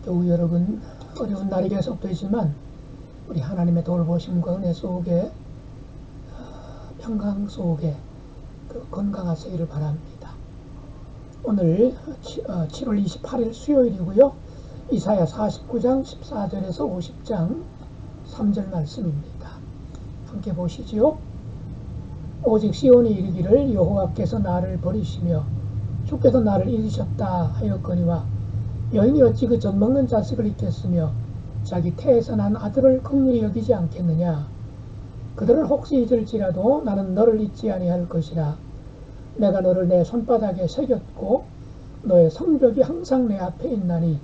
교우 여러분, 어려운 날이 계속되지만 우리 하나님의 돌보심과 은혜 속에 평강 속에 건강하시기를 바랍니다. 오늘 7월 28일 수요일이고요. 이사야 49장 14절에서 50장 3절 말씀입니다. 함께 보시지요. 오직 시온이 이르기를 여호와께서 나를 버리시며 주께서 나를 잊으셨다 하였거니와 여인이 어찌 그 젖먹는 자식을 잊겠으며 자기 태에서 난 아들을 긍휼히 여기지 않겠느냐. 그들을 혹시 잊을지라도 나는 너를 잊지 아니할 것이라. 내가 너를 내 손바닥에 새겼고 너의 성벽이 항상 내 앞에 있나니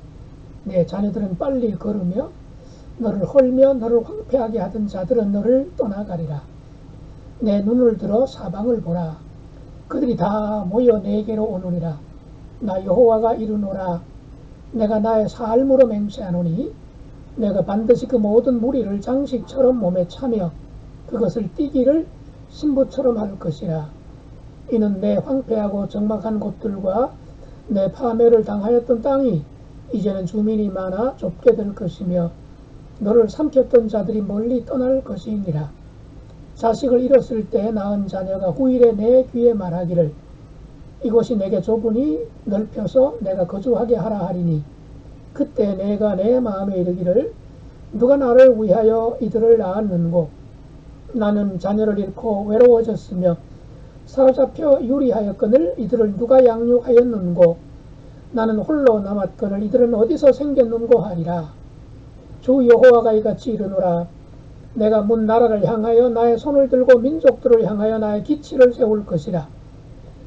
내 자녀들은 빨리 걸으며 너를 헐며 너를 황폐하게 하던 자들은 너를 떠나가리라. 내 눈을 들어 사방을 보라. 그들이 다 모여 내게로 오느니라. 나 여호와가 이르노라. 내가 나의 삶으로 맹세하노니 내가 반드시 그 모든 무리를 장식처럼 몸에 차며 그것을 띠기를 신부처럼 할 것이라. 이는 내 황폐하고 적막한 곳들과 내 파멸을 당하였던 땅이 이제는 주민이 많아 좁게 될 것이며 너를 삼켰던 자들이 멀리 떠날 것이니라. 자식을 잃었을 때 낳은 자녀가 후일에 내 귀에 말하기를 이곳이 내게 좁으니 넓혀서 내가 거주하게 하라 하리니 그때 내가 내 마음에 이르기를 누가 나를 위하여 이들을 낳았는고. 나는 자녀를 잃고 외로워졌으며 사로잡혀 유리하였거늘 이들을 누가 양육하였는고. 나는 홀로 남았거늘 이들은 어디서 생겼는고 하리라. 주 여호와가 이같이 이르노라. 내가 문 나라를 향하여 나의 손을 들고 민족들을 향하여 나의 기치를 세울 것이라.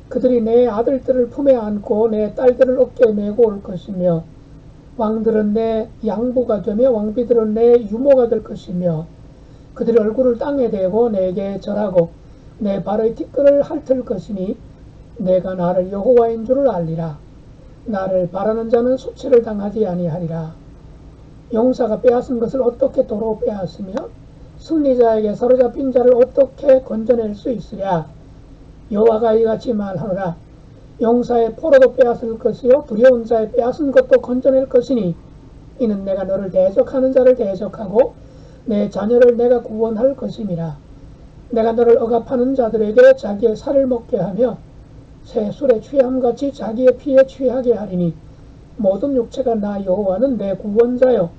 그들이 내 아들들을 품에 안고 내 딸들을 어깨에 메고 올 것이며 왕들은 내 양부가 되며 왕비들은 내 유모가 될 것이며 그들의 얼굴을 땅에 대고 내게 절하고 내 발의 티끌을 핥을 것이니 내가 나를 여호와인 줄을 알리라. 나를 바라는 자는 수치를 당하지 아니하리라. 용사가 빼앗은 것을 어떻게 도로 빼앗으며 승리자에게 사로잡힌 자를 어떻게 건져낼 수 있으랴. 여호와가 이같이 말하노라. 용사의 포로도 빼앗을 것이요 두려운 자의 빼앗은 것도 건져낼 것이니 이는 내가 너를 대적하는 자를 대적하고 내 자녀를 내가 구원할 것임이라. 내가 너를 억압하는 자들에게 자기의 살을 먹게 하며 새 술에 취함같이 자기의 피에 취하게 하리니 모든 육체가 나 여호와는 내 구원자요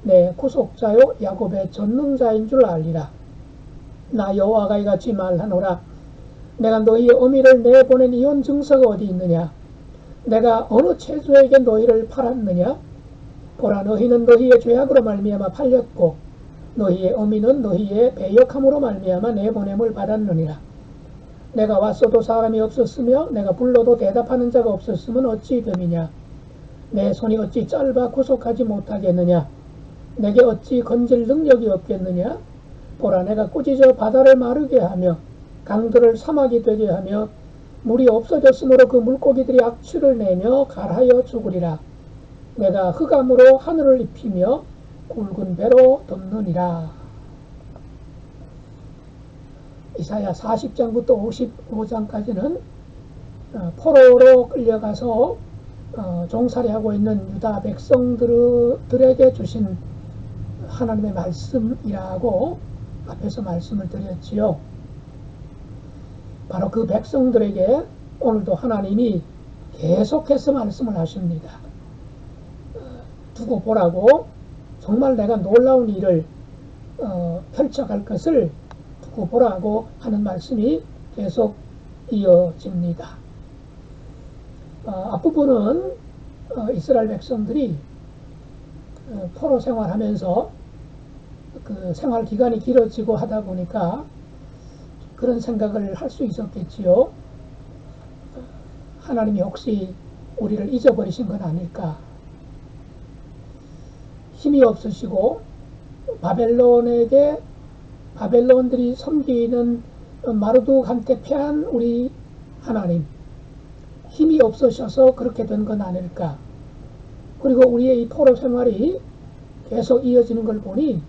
내 구속자요 야곱의 전능자인 줄 알리라. 나 여호와가 이같이 말하노라. 내가 너희의 어미를 내보낸 이혼 증서가 어디 있느냐. 내가 어느 체주에게 너희를 팔았느냐. 보라, 너희는 너희의 죄악으로 말미암아 팔렸고 너희의 어미는 너희의 배역함으로 말미암아 내보냄을 받았느니라. 내가 왔어도 사람이 없었으며 내가 불러도 대답하는 자가 없었으면 어찌 됨이냐. 내 손이 어찌 짧아 구속하지 못하겠느냐. 내게 어찌 건질 능력이 없겠느냐. 보라, 내가 꾸짖어 바다를 마르게 하며 강들을 사막이 되게 하며 물이 없어졌으므로 그 물고기들이 악취를 내며 갈하여 죽으리라. 내가 흑암으로 하늘을 입히며 굵은 배로 덮느니라. 이사야 40장부터 55장까지는 포로로 끌려가서 종살이하고 있는 유다 백성들에게 주신 하나님의 말씀이라고 앞에서 말씀을 드렸지요. 바로 그 백성들에게 오늘도 하나님이 계속해서 말씀을 하십니다. 두고 보라고, 정말 내가 놀라운 일을 펼쳐갈 것을 두고 보라고 하는 말씀이 계속 이어집니다. 앞부분은 이스라엘 백성들이 포로 생활하면서 그 생활 기간이 길어지고 하다 보니까 그런 생각을 할 수 있었겠지요. 하나님이 혹시 우리를 잊어버리신 건 아닐까. 힘이 없으시고 바벨론들이 섬기는 마르둑한테 패한 우리 하나님, 힘이 없으셔서 그렇게 된 건 아닐까. 그리고 우리의 이 포로 생활이 계속 이어지는 걸 보니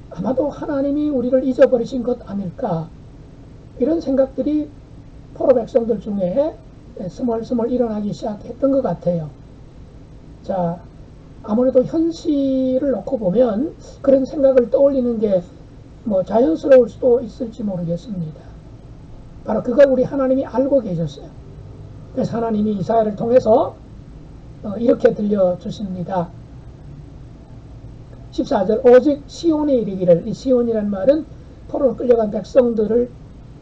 아마도 하나님이 우리를 잊어버리신 것 아닐까. 이런 생각들이 포로 백성들 중에 스멀스멀 일어나기 시작했던 것 같아요. 자, 아무래도 현실을 놓고 보면 그런 생각을 떠올리는 게 뭐 자연스러울 수도 있을지 모르겠습니다. 바로 그걸 우리 하나님이 알고 계셨어요. 그래서 하나님이 이사야를 통해서 이렇게 들려주십니다. 14절 오직 시온에 이르기를, 이 시온이란 말은 포로로 끌려간 백성들을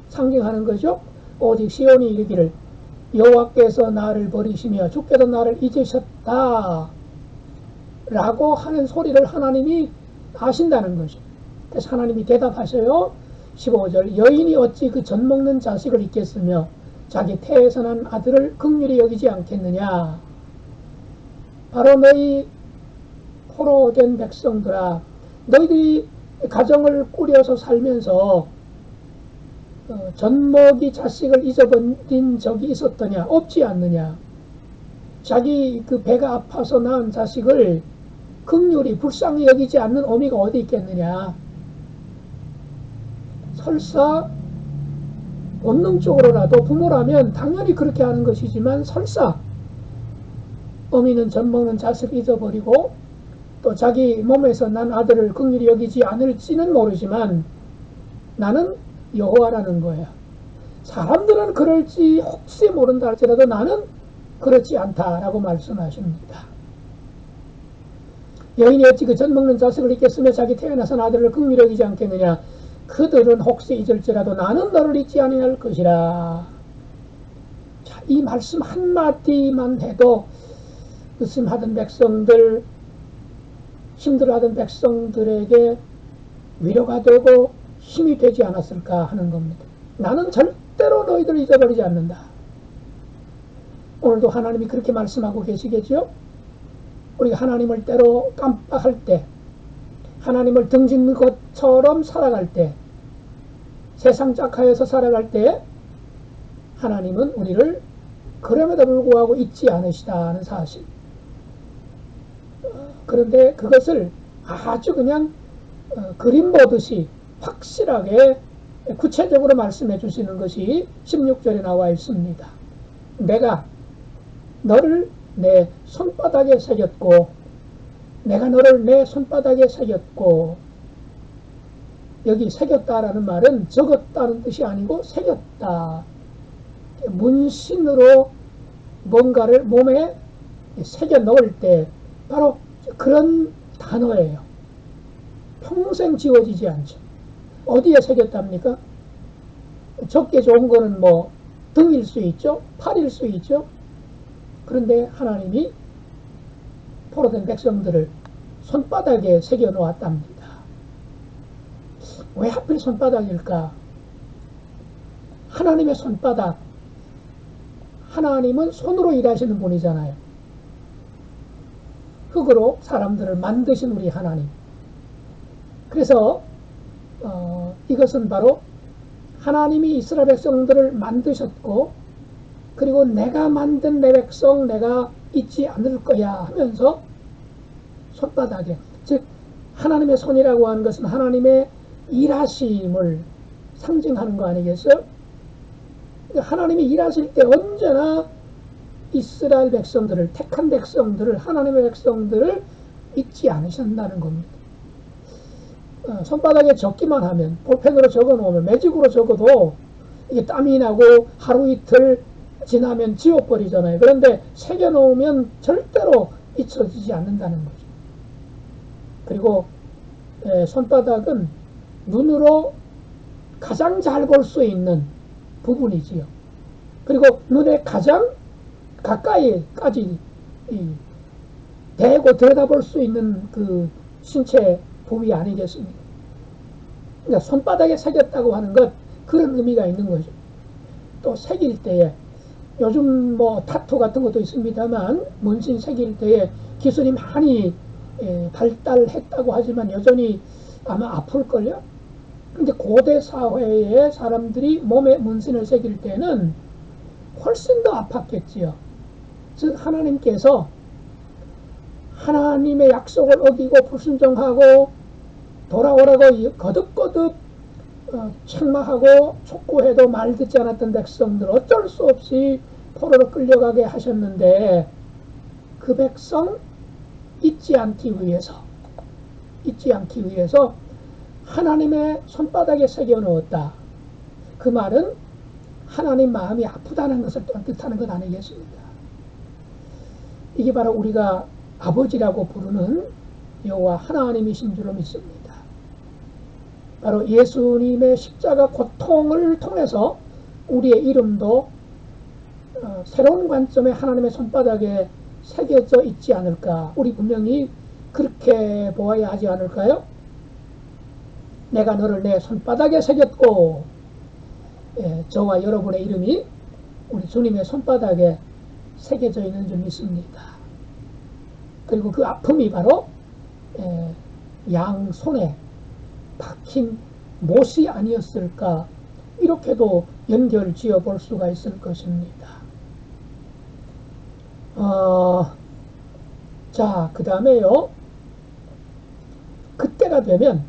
상징하는 거죠. 오직 시온이 이르기를 여호와께서 나를 버리시며 주께서 나를 잊으셨다 라고 하는 소리를 하나님이 아신다는 거죠. 그래서 하나님이 대답하셔요. 15절 여인이 어찌 그 젖 먹는 자식을 잊겠으며 자기 태에서 난 아들을 긍휼히 여기지 않겠느냐. 바로 너희 포로된 백성들아, 너희들이 가정을 꾸려서 살면서 젖먹이 자식을 잊어버린 적이 있었더냐? 없지 않느냐. 자기 그 배가 아파서 낳은 자식을 긍휼히 불쌍히 여기지 않는 어미가 어디 있겠느냐. 설사 본능적으로라도 부모라면 당연히 그렇게 하는 것이지만 설사 어미는 젖 먹는 자식을 잊어버리고 또 자기 몸에서 난 아들을 긍휼히 여기지 않을지는 모르지만 나는 여호와라는 거예요. 사람들은 그럴지 혹시 모른다 할지라도 나는 그렇지 않다라고 말씀하십니다. 여인이 어찌 그 젖 먹는 자식을 잊겠으며 자기 태어나선 아들을 긍휼히 여기지 않겠느냐. 그들은 혹시 잊을지라도 나는 너를 잊지 아니할 것이라. 자, 이 말씀 한마디만 해도 의심하던 백성들, 힘들어하던 백성들에게 위로가 되고 힘이 되지 않았을까 하는 겁니다. 나는 절대로 너희들을 잊어버리지 않는다. 오늘도 하나님이 그렇게 말씀하고 계시겠죠? 우리가 하나님을 때로 깜빡할 때, 하나님을 등짓는 것처럼 살아갈 때, 세상 짝하여서 살아갈 때 하나님은 우리를 그럼에도 불구하고 잊지 않으시다는 사실. 그런데 그것을 아주 그냥 그림 보듯이 확실하게 구체적으로 말씀해 주시는 것이 16절에 나와 있습니다. 내가 너를 내 손바닥에 새겼고 내가 너를 내 손바닥에 새겼고, 여기 새겼다라는 말은 적었다는 뜻이 아니고 새겼다. 문신으로 뭔가를 몸에 새겨 넣을 때 바로 그런 단어예요. 평생 지워지지 않죠. 어디에 새겼답니까? 적게 좋은 거는 뭐 등일 수 있죠. 팔일 수 있죠. 그런데 하나님이 포로된 백성들을 손바닥에 새겨 놓았답니다. 왜 하필 손바닥일까? 하나님의 손바닥. 하나님은 손으로 일하시는 분이잖아요. 흙으로 사람들을 만드신 우리 하나님. 그래서 이것은 바로 하나님이 이스라엘 백성들을 만드셨고, 그리고 내가 만든 내 백성 내가 잊지 않을 거야 하면서 손바닥에, 즉 하나님의 손이라고 하는 것은 하나님의 일하심을 상징하는 거 아니겠어요? 하나님이 일하실 때 언제나 이스라엘 백성들을, 택한 백성들을, 하나님의 백성들을 잊지 않으신다는 겁니다. 손바닥에 적기만 하면, 볼펜으로 적어 놓으면, 매직으로 적어도 이게 땀이 나고 하루 이틀 지나면 지워버리잖아요. 그런데 새겨 놓으면 절대로 잊혀지지 않는다는 거죠. 그리고 손바닥은 눈으로 가장 잘 볼 수 있는 부분이지요. 그리고 눈에 가장 가까이까지 대고 들여다볼 수 있는 그 신체 부위 아니겠습니까? 그러니까 손바닥에 새겼다고 하는 것, 그런 의미가 있는 거죠. 또 새길 때에, 요즘 뭐 타투 같은 것도 있습니다만 문신 새길 때에 기술이 많이 발달했다고 하지만 여전히 아마 아플걸요? 근데 고대 사회의 사람들이 몸에 문신을 새길 때는 훨씬 더 아팠겠지요. 즉 하나님께서 하나님의 약속을 어기고 불순종하고 돌아오라고 거듭거듭 책망하고 촉구해도 말 듣지 않았던 백성들, 어쩔 수 없이 포로로 끌려가게 하셨는데 그 백성 잊지 않기 위해서 하나님의 손바닥에 새겨 넣었다. 그 말은 하나님 마음이 아프다는 것을 뜻하는 것 아니겠습니까? 이게 바로 우리가 아버지라고 부르는 여호와 하나님이신 줄로 믿습니다. 바로 예수님의 십자가 고통을 통해서 우리의 이름도 새로운 관점의 하나님의 손바닥에 새겨져 있지 않을까. 우리 분명히 그렇게 보아야 하지 않을까요? 내가 너를 내 손바닥에 새겼고, 저와 여러분의 이름이 우리 주님의 손바닥에 새겨져 있는 줄 믿습니다. 그리고 그 아픔이 바로 양손에 박힌 못이 아니었을까, 이렇게도 연결 지어 볼 수가 있을 것입니다. 자, 그 다음에요, 그때가 되면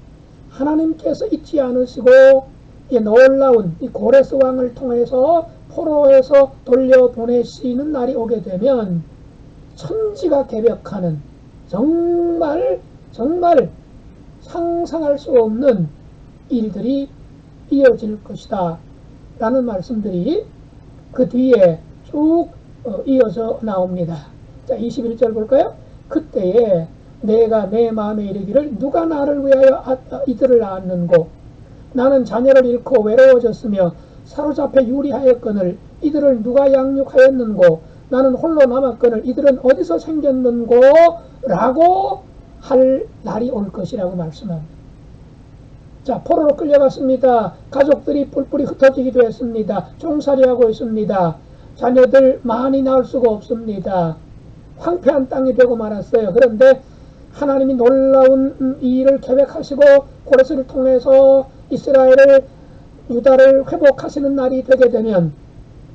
하나님께서 잊지 않으시고 놀라운 이 고레스 왕을 통해서 포로에서 돌려보내시는 날이 오게 되면 천지가 개벽하는 정말 상상할 수 없는 일들이 이어질 것이다 라는 말씀들이 그 뒤에 쭉 이어져 나옵니다. 자, 21절 볼까요? 그때에 내가 내 마음에 이르기를 누가 나를 위하여 이들을 낳았는고, 나는 자녀를 잃고 외로워졌으며 사로잡혀 유리하였거늘 이들을 누가 양육하였는고, 나는 홀로 남았거늘 이들은 어디서 생겼는고 라고 할 날이 올 것이라고 말씀합니다. 자, 포로로 끌려갔습니다. 가족들이 뿔뿔이 흩어지기도 했습니다. 종살이하고 있습니다. 자녀들 많이 낳을 수가 없습니다. 황폐한 땅이 되고 말았어요. 그런데 하나님이 놀라운 이 일을 계획하시고 고레스를 통해서 이스라엘을, 유다를 회복하시는 날이 되게 되면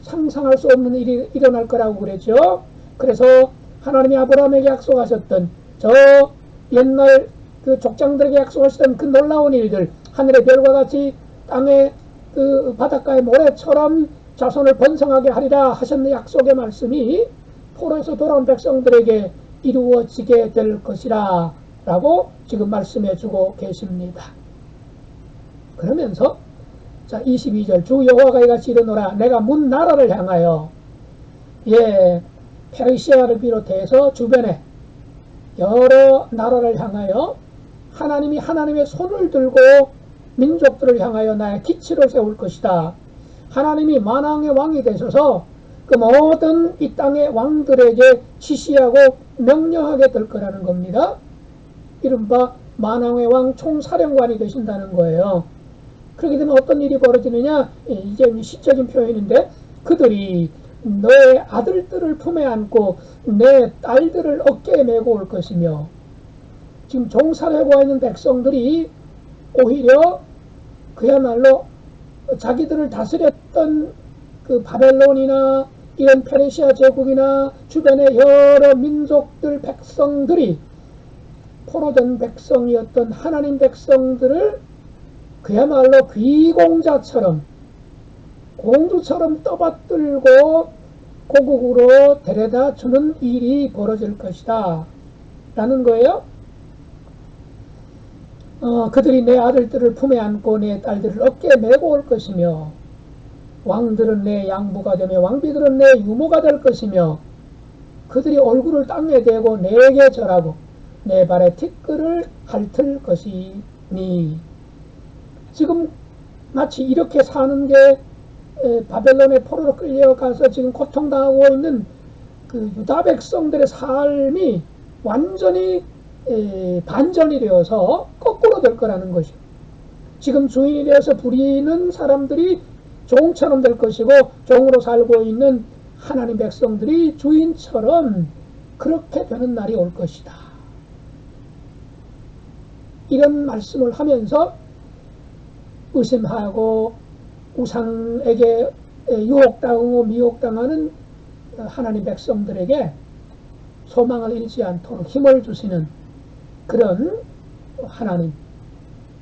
상상할 수 없는 일이 일어날 거라고 그랬죠. 그래서 하나님이 아브라함에게 약속하셨던, 저 옛날 그 족장들에게 약속하셨던 그 놀라운 일들, 하늘의 별과 같이 땅의 그 바닷가의 모래처럼 자손을 번성하게 하리라 하셨는 약속의 말씀이 포로에서 돌아온 백성들에게 이루어지게 될 것이라 라고 지금 말씀해 주고 계십니다. 그러면서 자, 22절 주 여호와가 이같이 이르노라 내가 문 나라를 향하여, 페르시아를 비롯해서 주변에 여러 나라를 향하여 하나님이 하나님의 손을 들고 민족들을 향하여 나의 기치를 세울 것이다. 하나님이 만왕의 왕이 되셔서 그 모든 이 땅의 왕들에게 지시하고 명령하게 될 거라는 겁니다. 이른바 만왕의 왕 총사령관이 되신다는 거예요. 그렇게 되면 어떤 일이 벌어지느냐, 이제 시적인 표현인데, 그들이 너의 아들들을 품에 안고 내 딸들을 어깨에 메고 올 것이며, 지금 종살이하고 있는 백성들이 오히려 그야말로 자기들을 다스렸던 그 바벨론이나 이런 페르시아 제국이나 주변의 여러 민족들 백성들이 포로된 백성이었던 하나님 백성들을 그야말로 귀공자처럼, 공주처럼 떠받들고 고국으로 데려다 주는 일이 벌어질 것이다 라는 거예요. 그들이 내 아들들을 품에 안고 내 딸들을 어깨에 메고 올 것이며, 왕들은 내 양부가 되며 왕비들은 내 유모가 될 것이며, 그들이 얼굴을 땅에 대고 내게 절하고 내 발에 티끌을 핥을 것이니. 지금 마치 이렇게 사는 게 바벨론의 포로로 끌려가서 지금 고통당하고 있는 그 유다 백성들의 삶이 완전히 반전이 되어서 거꾸로 될 거라는 것이죠. 지금 주인이 되어서 부리는 사람들이 종처럼 될 것이고, 종으로 살고 있는 하나님 백성들이 주인처럼 그렇게 되는 날이 올 것이다. 이런 말씀을 하면서 의심하고 우상에게 유혹당하고 미혹당하는 하나님 백성들에게 소망을 잃지 않도록 힘을 주시는 그런 하나님,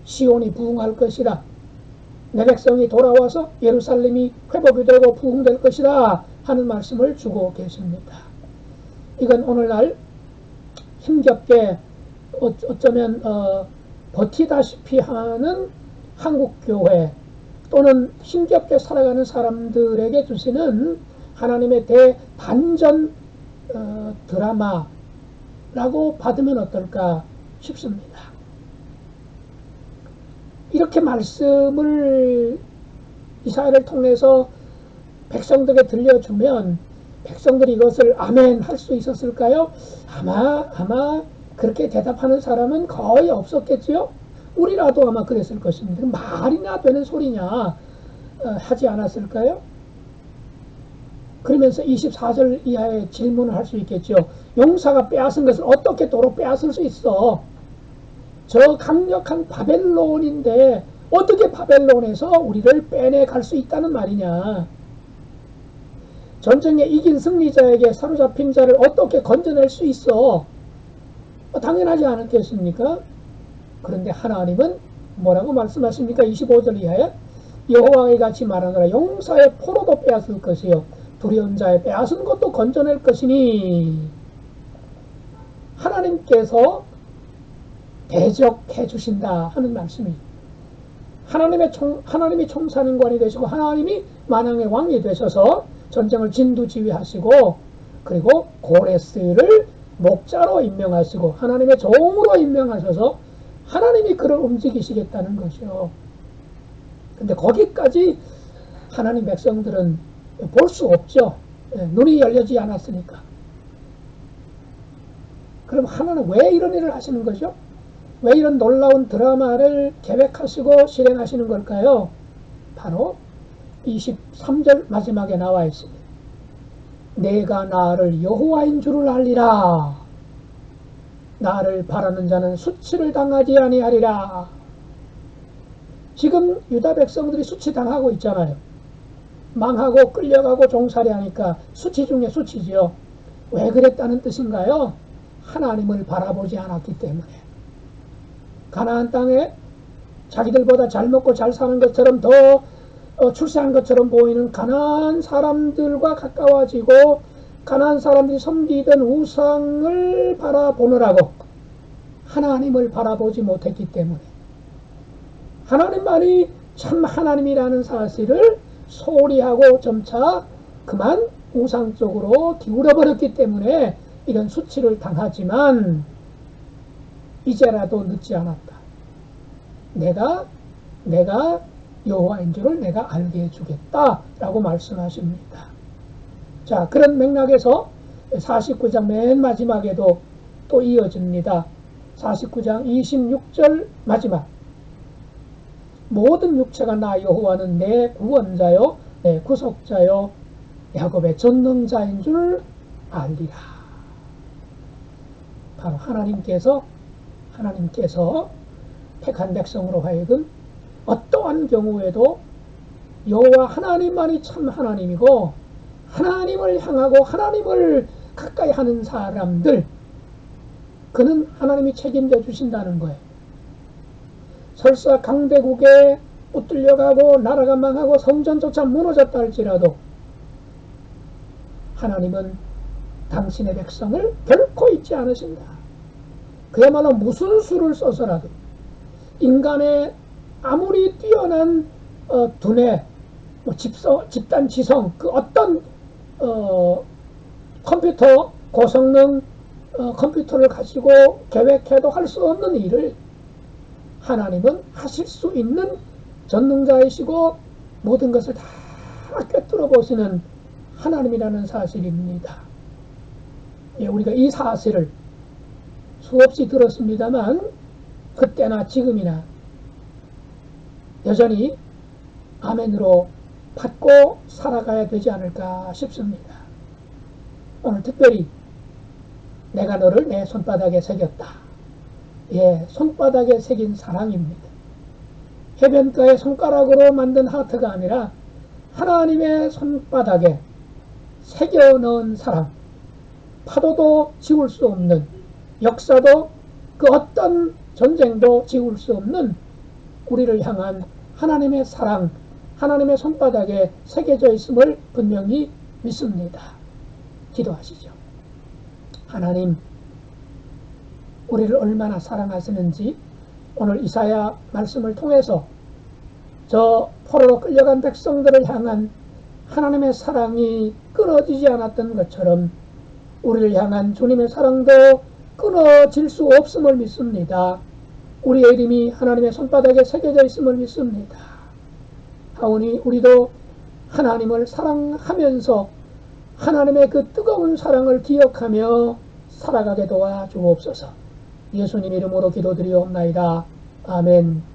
시온이 부흥할 것이다, 내 백성이 돌아와서 예루살렘이 회복이 되고 부흥될 것이다 하는 말씀을 주고 계십니다. 이건 오늘날 힘겹게 어쩌면 버티다시피 하는 한국교회 또는 힘겹게 살아가는 사람들에게 주시는 하나님의 대반전 드라마라고 받으면 어떨까 싶습니다. 이렇게 말씀을 이사야를 통해서 백성들에게 들려주면 백성들이 이것을 아멘 할 수 있었을까요? 아마 그렇게 대답하는 사람은 거의 없었겠지요. 우리라도 아마 그랬을 것입니다. 말이나 되는 소리냐 하지 않았을까요? 그러면서 24절 이하의 질문을 할 수 있겠죠. 용사가 빼앗은 것을 어떻게 도로 빼앗을 수 있어? 저 강력한 바벨론인데 어떻게 바벨론에서 우리를 빼내갈 수 있다는 말이냐? 전쟁에 이긴 승리자에게 사로잡힌 자를 어떻게 건져낼 수 있어? 당연하지 않겠습니까? 그런데 하나님은 뭐라고 말씀하십니까? 25절 이하에 여호와의 같이 말하노라. 용사의 포로도 빼앗을 것이요 두려운 자의 빼앗은 것도 건져낼 것이니. 하나님께서 대적해 주신다 하는 말씀이, 하나님이 총사령관이 되시고 하나님이 만왕의 왕이 되셔서 전쟁을 진두지휘하시고, 그리고 고레스를 목자로 임명하시고 하나님의 종으로 임명하셔서 하나님이 그를 움직이시겠다는 것이요. 근데 거기까지 하나님 백성들은 볼 수 없죠. 눈이 열려지지 않았으니까. 그럼 하나는 왜 이런 일을 하시는 거죠? 왜 이런 놀라운 드라마를 계획하시고 실행하시는 걸까요? 바로 23절 마지막에 나와 있습니다. 내가 나를 여호와인 줄을 알리라. 나를 바라는 자는 수치를 당하지 아니하리라. 지금 유다 백성들이 수치당하고 있잖아요. 망하고 끌려가고 종살이하니까 수치 중에 수치지요. 왜 그랬다는 뜻인가요? 하나님을 바라보지 않았기 때문에. 가나안 땅에 자기들보다 잘 먹고 잘 사는 것처럼 더 출세한 것처럼 보이는 가나안 사람들과 가까워지고 가나안 사람들이 섬기던 우상을 바라보느라고 하나님을 바라보지 못했기 때문에, 하나님만이 참 하나님이라는 사실을 소홀히 하고 점차 그만 우상 쪽으로 기울어버렸기 때문에 이런 수치를 당하지만 이제라도 늦지 않았다. 내가 여호와인 줄을 내가 알게 해주겠다 라고 말씀하십니다. 자, 그런 맥락에서 49장 맨 마지막에도 또 이어집니다. 49장 26절 마지막. 모든 육체가 나 여호와는 내 구원자요 내 구속자요 야곱의 전능자인 줄 알리라. 바로 하나님께서 택한 백성으로 하여금 어떠한 경우에도 여호와 하나님만이 참 하나님이고 하나님을 향하고 하나님을 가까이 하는 사람들, 그는 하나님이 책임져 주신다는 거예요. 설사 강대국에 붙들려가고 나라가 망하고 성전조차 무너졌다 할지라도 하나님은 당신의 백성을 결코 잊지 않으신다. 그야말로 무슨 수를 써서라도 인간의 아무리 뛰어난 두뇌, 집단 지성, 그 어떤 컴퓨터 고성능 컴퓨터를 가지고 계획해도 할 수 없는 일을 하나님은 하실 수 있는 전능자이시고 모든 것을 다 꿰뚫어 보시는 하나님이라는 사실입니다. 예, 우리가 이 사실을 수없이 들었습니다만 그때나 지금이나 여전히 아멘으로 받고 살아가야 되지 않을까 싶습니다. 오늘 특별히 내가 너를 내 손바닥에 새겼다. 예, 손바닥에 새긴 사랑입니다. 해변가의 손가락으로 만든 하트가 아니라 하나님의 손바닥에 새겨 넣은 사랑. 파도도 지울 수 없는, 역사도 그 어떤 전쟁도 지울 수 없는 우리를 향한 하나님의 사랑, 하나님의 손바닥에 새겨져 있음을 분명히 믿습니다. 기도하시죠. 하나님, 우리를 얼마나 사랑하시는지 오늘 이사야 말씀을 통해서 저 포로로 끌려간 백성들을 향한 하나님의 사랑이 끊어지지 않았던 것처럼 우리를 향한 주님의 사랑도 끊어질 수 없음을 믿습니다. 우리의 이름이 하나님의 손바닥에 새겨져 있음을 믿습니다. 하오니 우리도 하나님을 사랑하면서 하나님의 그 뜨거운 사랑을 기억하며 살아가게 도와 주옵소서. 예수님 이름으로 기도드리옵나이다. 아멘.